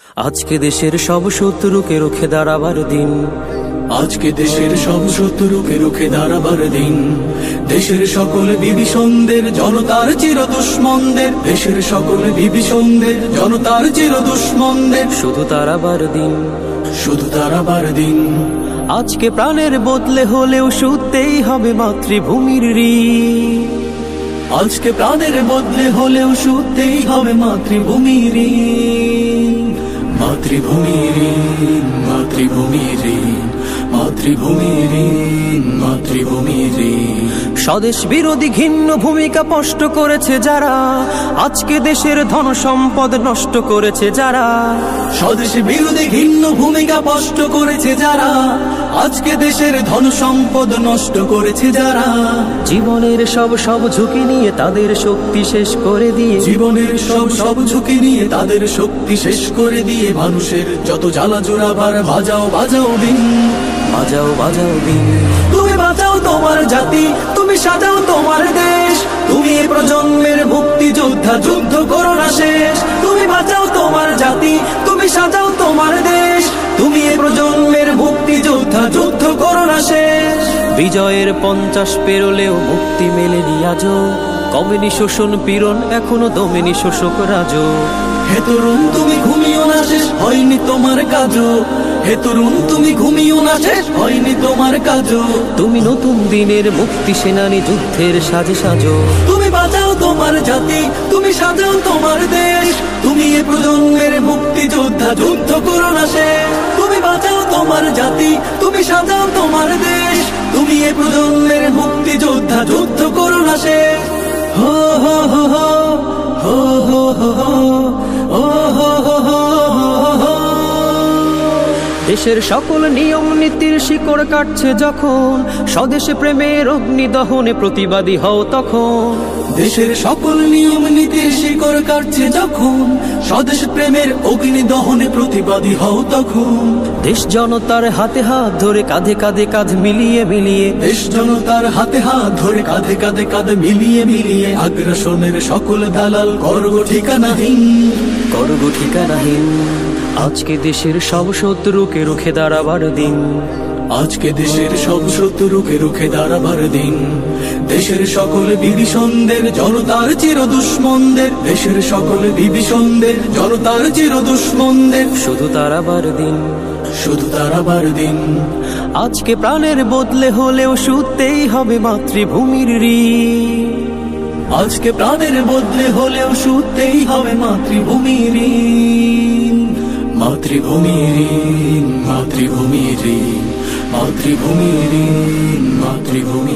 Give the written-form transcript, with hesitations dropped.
আজকে দেশের সব শত্রুকে রুখে দাঁড়াবার দিন। আজকে দেশের সব শত্রুকে রুখে দাঁড়াবার দিন। দেশের সকল বিভীষণদের, জনতার চির দুশ্মনদের, দেশের সকল বিভীষণদের, জনতার চির দুশ্মনদের শুধু তারাবার দিন, শুধু তারাবার দিন। আজকে প্রাণের বদলে হলেও শুধতেই হবে মাতৃভূমির ঋণ। আজকে প্রাণের বদলে হলেও শুধতেই হবে মাতৃভূমির ঋণ। মাতৃভূমির ঋণ, মাতৃভূমির ঋণ, মাতৃভূমির ঋণ, মাতৃভূমির ঋণ। স্বদেশ বিরোধী ঘিন্ন ভূমিকা স্পষ্ট করেছে যারা, আজকে দেশের ধন সম্পদ নষ্ট করেছে যারা। স্বদেশ বিরোধী ঘিন্ন ভূমিকা স্পষ্ট করেছে যারা, আজকে দেশের ধন সম্পদ নষ্ট করেছে যারা। জীবনের সব ঝুঁকি নিয়ে তাদের শক্তি শেষ করে দিয়ে, জীবনের সব ঝুঁকি নিয়ে তাদের শক্তি শেষ করে দিয়ে, মানুষের যত জ্বালা জোড়াবার বাজাও বাজাও দিন, বাজাও বাজাও দিন। তুমি বাঁচাও তোমার জাতি, তুমি সাজাও তোমার দেশ, তুমি এ প্রজন্মের মুক্তিযোদ্ধা, যুদ্ধ করো না শেষ। তুমি বাঁচাও তোমার জাতি, তুমি সাজাও তোমার দেশ, তুমি এ প্রজন্মের মুক্তিযোদ্ধা, যুদ্ধ করো না শেষ। বিজয়ের 50 পেরোলেও মুক্তি মেলেনি আজও, কমেনি শোষণ পীড়ন এখনো দমেনি শোষক রাজ। হে তরুণ তুমি ঘুমিও না, শেষ হয়নি তোমার কাজও। হে তরুণ তুমি ঘুমিও না, শেষ হয়নি তোমার কাজও। তুমি নতুন দিনের মুক্তি সেনানী, যুদ্ধের সাজে সাজো। তুমি বাঁচাও তোমার জাতি, তুমি সাজাও তোমার দেশ, তুমি এ প্রজন্মের মুক্তিযোদ্ধা, যুদ্ধ করো না শেষ। তুমি বাঁচাও তোমার জাতি, তুমি সাজাও তোমার দেশ, তুমি এ প্রজন্মের মুক্তিযোদ্ধা, যুদ্ধ করো না শেষ। হো হো হো হো হো হো হো হো হো হো হো। দেশের সকল নিয়ম নীতির শিকড় কাটছে যখন, স্বদেশে প্রেমের অগ্নি দহনে প্রতিবাদী হও তখন। দেশের সকল নিয়ম নীতির শিকড় কাটছে যখন, স্বদেশ প্রেমের অগ্নি দহনে প্রতিবাদী হও তখন। দেশ জনতার হাতে হাত ধরে, কাঁধে কাঁধে কাঁধ মিলিয়ে মিলিয়ে, দেশ জনতার হাতে হাত ধরে, কাঁধে কাঁধে কাঁধ মিলিয়ে মিলিয়ে, আগ্রাসনের সকল দালাল করগো ঠিকানাহীন, করগো ঠিকানাহীন। আজকে দেশের সব শত্রুকে রুখে দাঁড়াবার দিন। আজকে দেশের সব শত্রুকে রুখে দাঁড়াবার দিন। দেশের সকল বিভীষণদের, জনতার চির দুশ্মনদের, দেশের সকল বিভীষণদের, জনতার চির দুশ্মনদের শুধু তারাবার দিন, শুধু তারাবার দিন। আজকে প্রাণের বদলে হলেও শুধতেই হবে মাতৃভূমির ঋণ। আজকে প্রাণের বদলে হলেও শুধতেই হবে মাতৃভূমির ঋণ। মাতৃভূমির ঋণ, মাতৃভূমির ঋণ, মাতৃভূমির ঋণ, মাতৃভূমি।